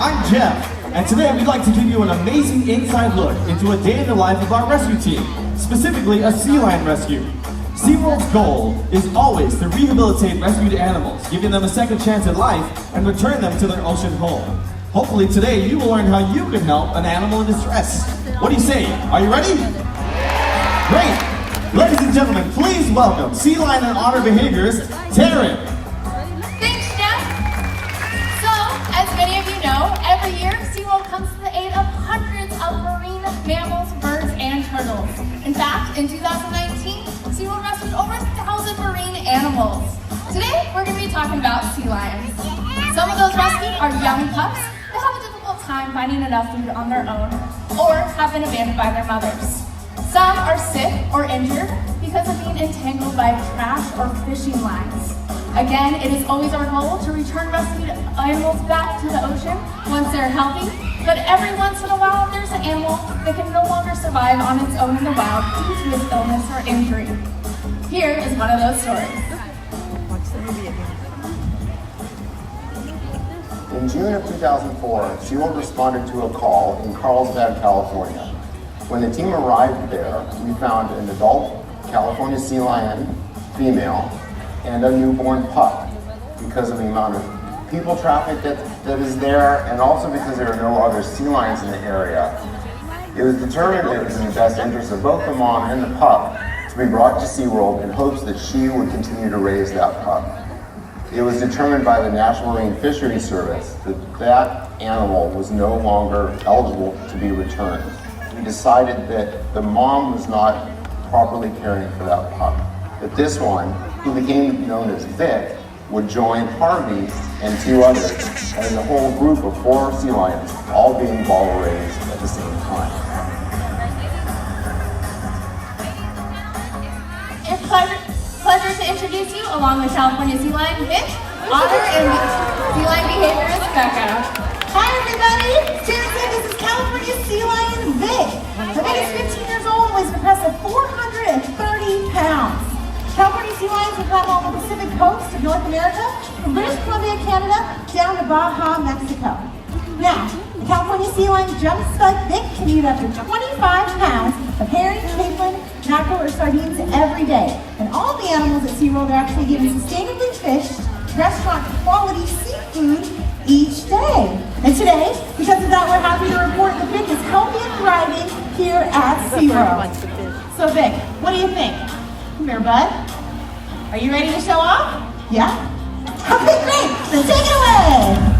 I'm Jeff, and today we'd like to give you an amazing inside look into a day in the life of our rescue team, specifically a sea lion rescue. SeaWorld's goal is always to rehabilitate rescued animals, giving them a second chance at life and return them to their ocean home. Hopefully today you will learn how you can help an animal in distress. What do you say? Are you ready? Great! Ladies and gentlemen, please welcome Sea Lion and Otter behaviorist, Taryn. Thanks, Jeff. So, as many of you know, every year SeaWorld comes to the aid of hundreds of marine mammals, birds, and turtles. In fact, in 2019, SeaWorld rescued over 1,000 marine animals. Today, we're going to be talking about sea lions. Some of those rescued are young pups that have a difficult time finding enough food on their own or have been abandoned by their mothers. Some are sick or injured because of being entangled by trash or fishing lines. Again, it is always our goal to return rescued animals back to the ocean once they're healthy, but every once in a while there's an animal that can no longer survive on its own in the wild due to its illness or injury. Here is one of those stories. In June of 2004, SeaWorld responded to a call in Carlsbad, California. When the team arrived there, we found an adult California sea lion female and a newborn pup because of the amount of people traffic that is there, and also because there are no other sea lions in the area. It was determined that it was in the best interest of both the mom and the pup to be brought to SeaWorld in hopes that she would continue to raise that pup. It was determined by the National Marine Fisheries Service that that animal was no longer eligible to be returned. We decided that the mom was not properly caring for that pup. That this one, who became known as Vic, would join Harvey and two others as a whole group of 4 sea lions, all being bottle raised at the same time. It's a pleasure to introduce you, along with California Sea Lion Vic, Otter, and Sea Lion behaviorist Becca. Hi everybody! Taryn said this is California Sea Lion Vic. Vic is 15 years old and weighs an impressive 430 pounds. California Sea Lions will travel on the Pacific coast of North America, from British Columbia, Canada, down to Baja, Mexico. Now, the California Sea Lion jump spud Vic can eat up to 25 pounds of herring, capelin, mackerel, or sardines every day. And all the animals at SeaWorld are actually given sustainably fished, restaurant quality seafood each day. And today, because of that, we're happy to report that Vic is healthy and thriving here at SeaWorld. So Vic, what do you think? Come here, bud. Are you ready to show off? Yeah? Okay, great. Then take it away.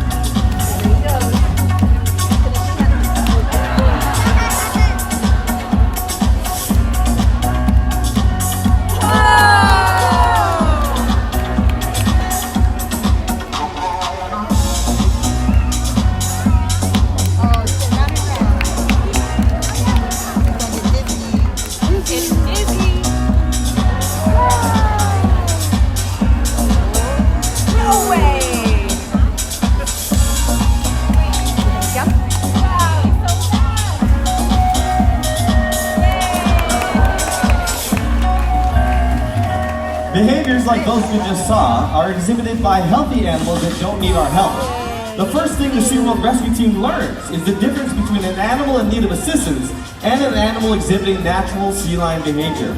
Behaviors like those we just saw are exhibited by healthy animals that don't need our help. The first thing the SeaWorld rescue team learns is the difference between an animal in need of assistance and an animal exhibiting natural sea lion behavior.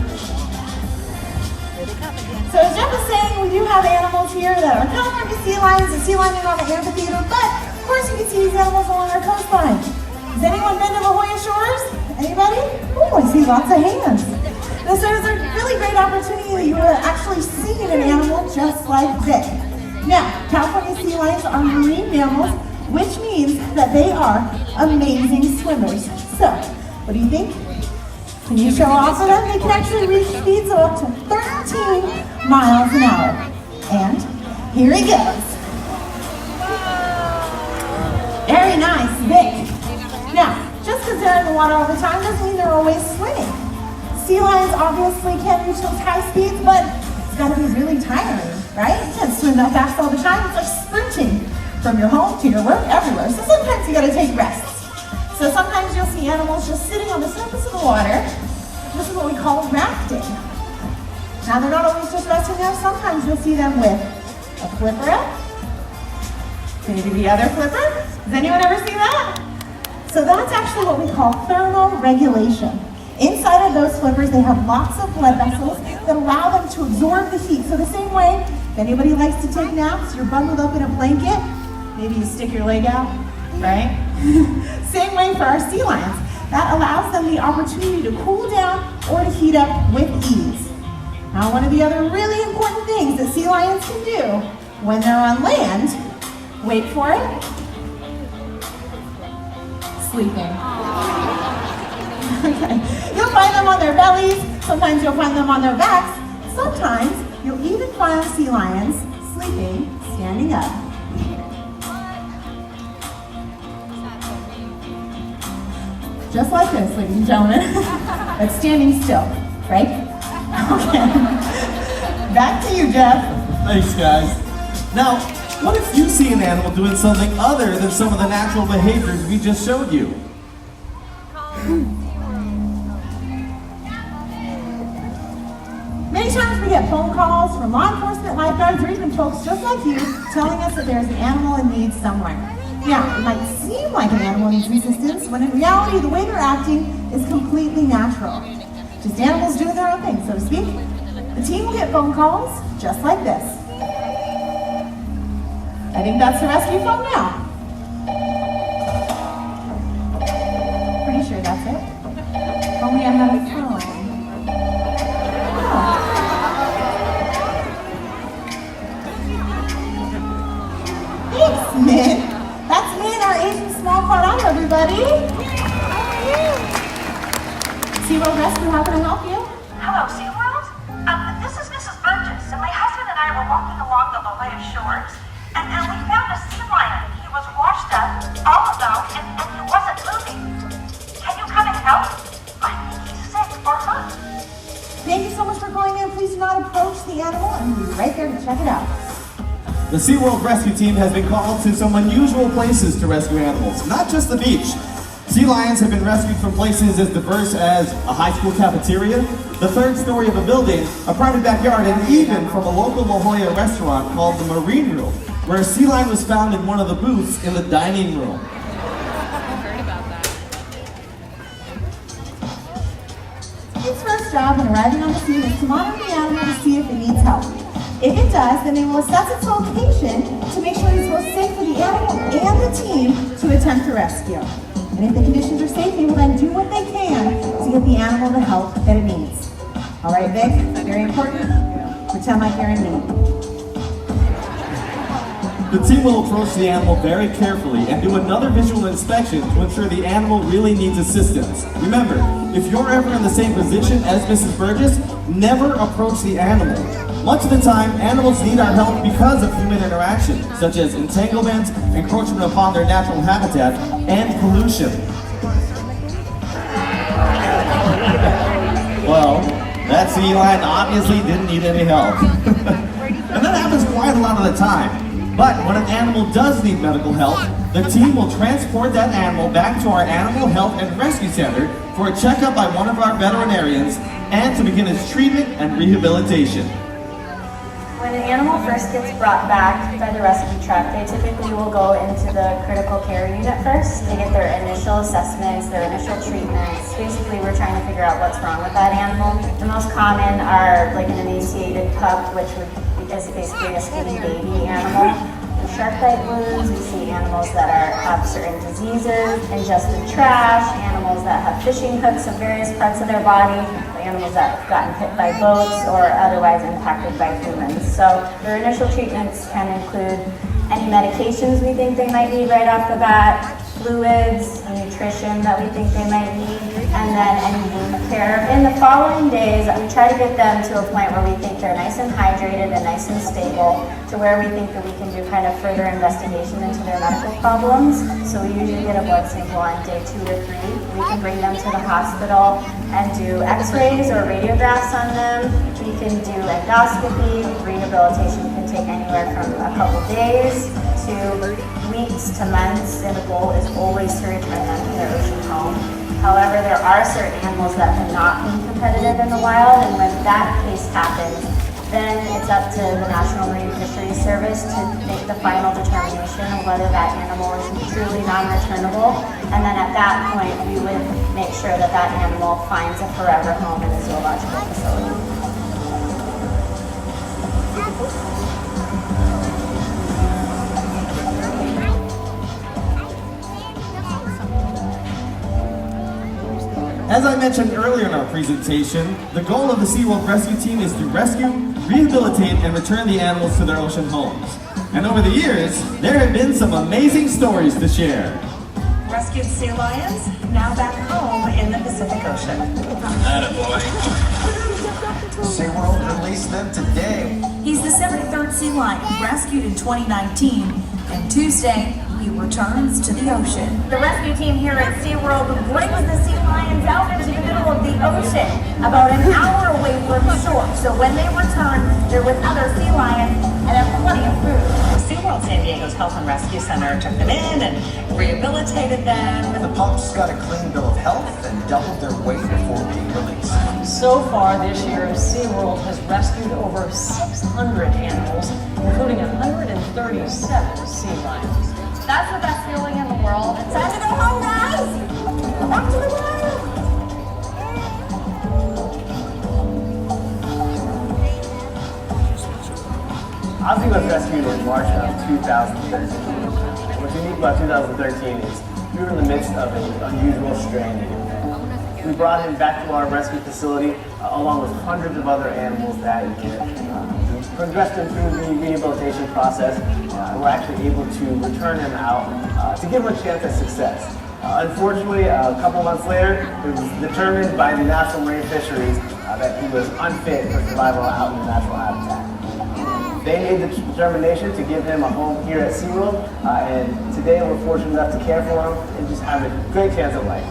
So as Jeff was saying, we do have animals here that are California sea lions, the sea lion on the amphitheater, but of course you can see these animals along our coastline. Has anyone been to La Jolla Shores? Anybody? Oh, I see lots of hands. So there's a really great opportunity that you will actually see an animal just like Vic. Now, California sea lions are marine mammals, which means that they are amazing swimmers. So, what do you think? Can you show off for them? They can actually reach speeds of up to 13 miles an hour. And here he goes. Very nice, Vic. Now, just because they're in the water all the time doesn't mean they're always swimming. Sea lions obviously can reach those high speeds, but it's got to be really tiring, right? You can't swim that fast all the time. It's like sprinting from your home to your work, everywhere. So sometimes you got to take rests. So sometimes you'll see animals just sitting on the surface of the water. This is what we call rafting. Now they're not always just resting there. Sometimes you'll see them with a flipper up, maybe the other flipper, Does anyone ever see that? So that's actually what we call thermoregulation. Inside of those flippers, they have lots of blood vessels that allow them to absorb the heat. So the same way, if anybody likes to take naps, you're bundled up in a blanket, maybe you stick your leg out, right? Same way for our sea lions. That allows them the opportunity to cool down or to heat up with ease. Now, one of the other really important things that sea lions can do when they're on land, wait for it, sleeping. Okay. You'll find them on their bellies, sometimes you'll find them on their backs, sometimes you'll even find sea lions sleeping, standing up. Just like this, ladies and gentlemen, but standing still, right? Okay. Back to you, Jeff. Thanks, guys. Now, what if you see an animal doing something other than some of the natural behaviors we just showed you? Many times we get phone calls from law enforcement, lifeguards, or even folks just like you telling us that there's an animal in need somewhere. Yeah, it might seem like an animal needs assistance, when in reality the way they're acting is completely natural. Just animals doing their own thing, so to speak. The team will get phone calls just like this. I think that's the rescue phone now. Pretty sure that's it. If only I had a phone. Oh. Thanks, Min. That's Min, our Asian small car auto, everybody. SeaWorld Rescue, how can I help you? Hello, SeaWorld. This is Mrs. Burgess, and my husband and I were walking along the Vallejo shores, and we found a sea lion. He was washed up, all alone, and he wasn't moving. Can you come and help? I think he's sick or hurt. Thank you so much for calling in. Please do not approach the animal, and we'll be right there to check it out. The SeaWorld Rescue Team has been called to some unusual places to rescue animals, not just the beach. Sea lions have been rescued from places as diverse as a high school cafeteria, the third story of a building, a private backyard, and even from a local La Jolla restaurant called the Marine Room, where a sea lion was found in one of the booths in the dining room. Its first job when arriving on the scene is to monitor the animal to see if it needs help. If it does, then they will assess its location to make sure it's both safe for the animal and the team to attempt to rescue. And if the conditions are safe, they will then do what they can to get the animal the help that it needs. All right, Vic, very important. Pretend like you're in me. The team will approach the animal very carefully and do another visual inspection to ensure the animal really needs assistance. Remember, if you're ever in the same position as Mrs. Burgess, never approach the animal. Much of the time, animals need our help because of human interaction, such as entanglement, encroachment upon their natural habitat, and pollution. Well, that sea lion obviously didn't need any help. And that happens quite a lot of the time. But when an animal does need medical help, the team will transport that animal back to our Animal Health and Rescue Center for a checkup by one of our veterinarians and to begin its treatment and rehabilitation. When an animal first gets brought back by the rescue truck, they typically will go into the critical care unit first. They get their initial assessments, their initial treatments. Basically, we're trying to figure out what's wrong with that animal. The most common are like an emaciated pup, which is basically a skinny baby animal. With shark bite wounds, we see animals that have certain diseases, ingested trash, animals that have fishing hooks of various parts of their body, animals that have gotten hit by boats or otherwise impacted by humans. So their initial treatments can include any medications we think they might need right off the bat, fluids, nutrition that we think they might need, and then any wound care. In the following days, we try to get them to a point where we think they're nice and hydrated and nice and stable, to where we think that we can do kind of further investigation into their medical problems. So we usually get a blood sample on day 2 or 3. We can bring them to the hospital and do x-rays or radiographs on them. We can do endoscopy. Rehabilitation can take anywhere from a couple days to weeks to months, and the goal is always to return them to their ocean home. However, there are certain animals that cannot be competitive in the wild, and when that case happens, Then it's up to the National Marine Fisheries Service to make the final determination of whether that animal is truly non-returnable. And then at that point, we would make sure that that animal finds a forever home in the zoological facility. As I mentioned earlier in our presentation, the goal of the SeaWorld Rescue Team is to rescue, rehabilitate, and return the animals to their ocean homes. And over the years, there have been some amazing stories to share. Rescued sea lions, now back home in the Pacific Ocean. SeaWorld released them today. He's the 73rd sea lion rescued in 2019, and Tuesday he returns to the ocean. The rescue team here at SeaWorld brings the sea lions out into the middle of the ocean, about an hour away from shore. So when they return, they're with other sea lions and have plenty of food. SeaWorld San Diego's Health and Rescue Center took them in and rehabilitated them. The pups got a clean bill of health and doubled their weight before being released. So far this year, SeaWorld has rescued over 600 animals, including 137 sea lions. That's the best feeling in the world. It's time to go home, guys! Back to the world! Ozzy was rescued in March of 2013. What's unique about 2013 is we were in the midst of an unusual strain. We brought him back to our rescue facility along with hundreds of other animals that year. We progressed him through the rehabilitation process. We're actually able to return him out to give him a chance at success. Unfortunately, a couple months later, it was determined by the National Marine Fisheries that he was unfit for survival out in the natural habitat. They made the determination to give him a home here at SeaWorld, and today we're fortunate enough to care for him and just have a great chance at life.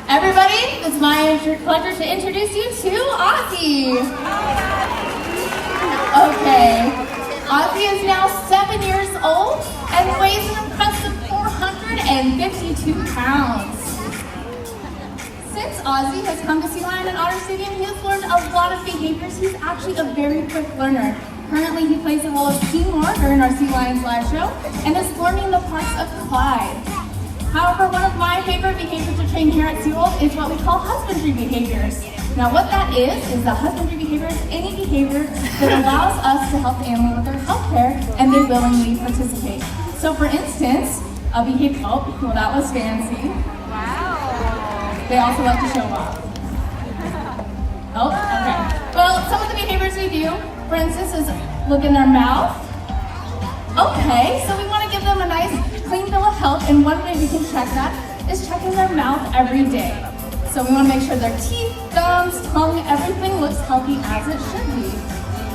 Everybody, it's my pleasure to introduce you to Ozzy. Okay, Ozzy is now 7 years old and weighs an impressive 452 pounds. Since Ozzy has come to Sea Lion and Otter Stadium, he has learned a lot of behaviors. He's actually a very quick learner. Currently, he plays the role of Seymour during our Sea Lions live show and is learning the parts of Clyde. However, one of my favorite behaviors to train here at SeaWorld is what we call husbandry behaviors. Now what that is the husbandry behavior is any behavior that allows us to help the animal with their health care and they willingly participate. So for instance, a behavior, well that was fancy. Wow. They also like to show off. Oh, okay. Well, some of the behaviors we do, for instance, is look in their mouth. Okay, so we want to give them a nice clean bill of health, and one way we can check that is checking their mouth every day. So we want to make sure their teeth, gums, tongue, everything looks healthy as it should be.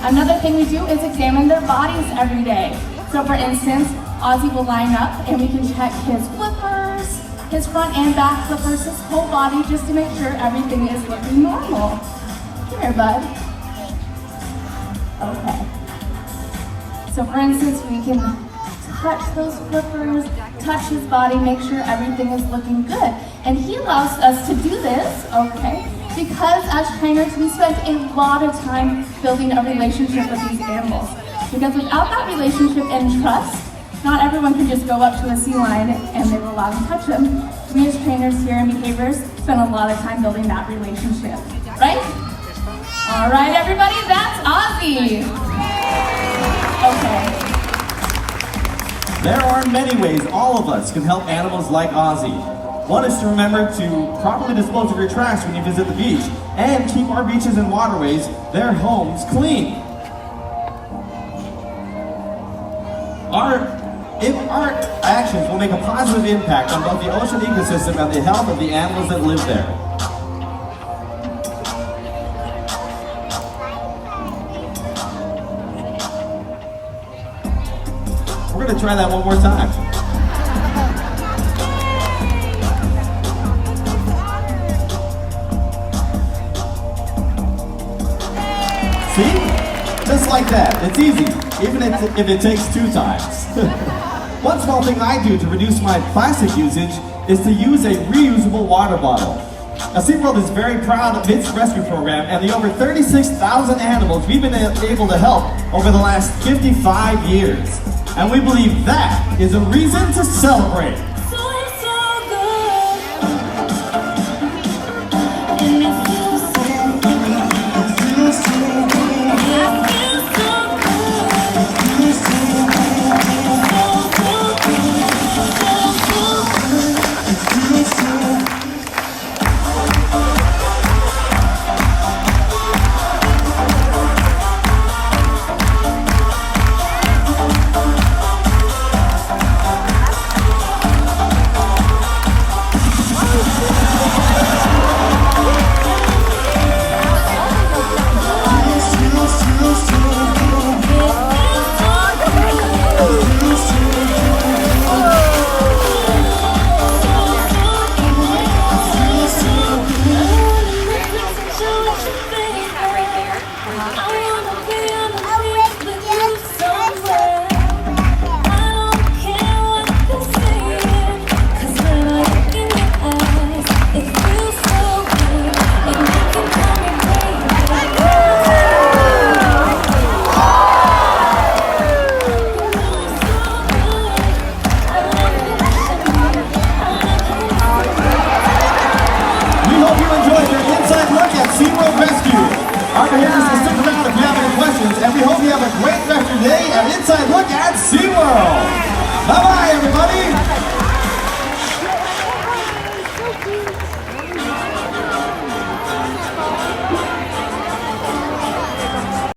Another thing we do is examine their bodies every day. So for instance, Ozzy will line up and we can check his flippers, his front and back flippers, his whole body just to make sure everything is looking normal. Come here, bud. Okay. So for instance, we can touch those flippers, touch his body, make sure everything is looking good. And he allows us to do this, okay, because as trainers, we spend a lot of time building a relationship with these animals. Because without that relationship and trust, not everyone can just go up to a sea lion and they will allow them to touch them. We as trainers here in behaviors spend a lot of time building that relationship, right? All right, everybody, that's Ozzy. Okay. There are many ways all of us can help animals like Ozzy. One is to remember to properly dispose of your trash when you visit the beach and keep our beaches and waterways, their homes, clean. Our actions will make a positive impact on both the ocean ecosystem and the health of the animals that live there. We're going to try that one more time. See? Just like that. It's easy, even if it takes 2 times. One small thing I do to reduce my plastic usage is to use a reusable water bottle. Now, SeaWorld is very proud of its rescue program and the over 36,000 animals we've been able to help over the last 55 years. And we believe that is a reason to celebrate. Our parents will stick around if you have any questions, and we hope you have a great rest of your day and inside look at SeaWorld. Bye-bye, everybody.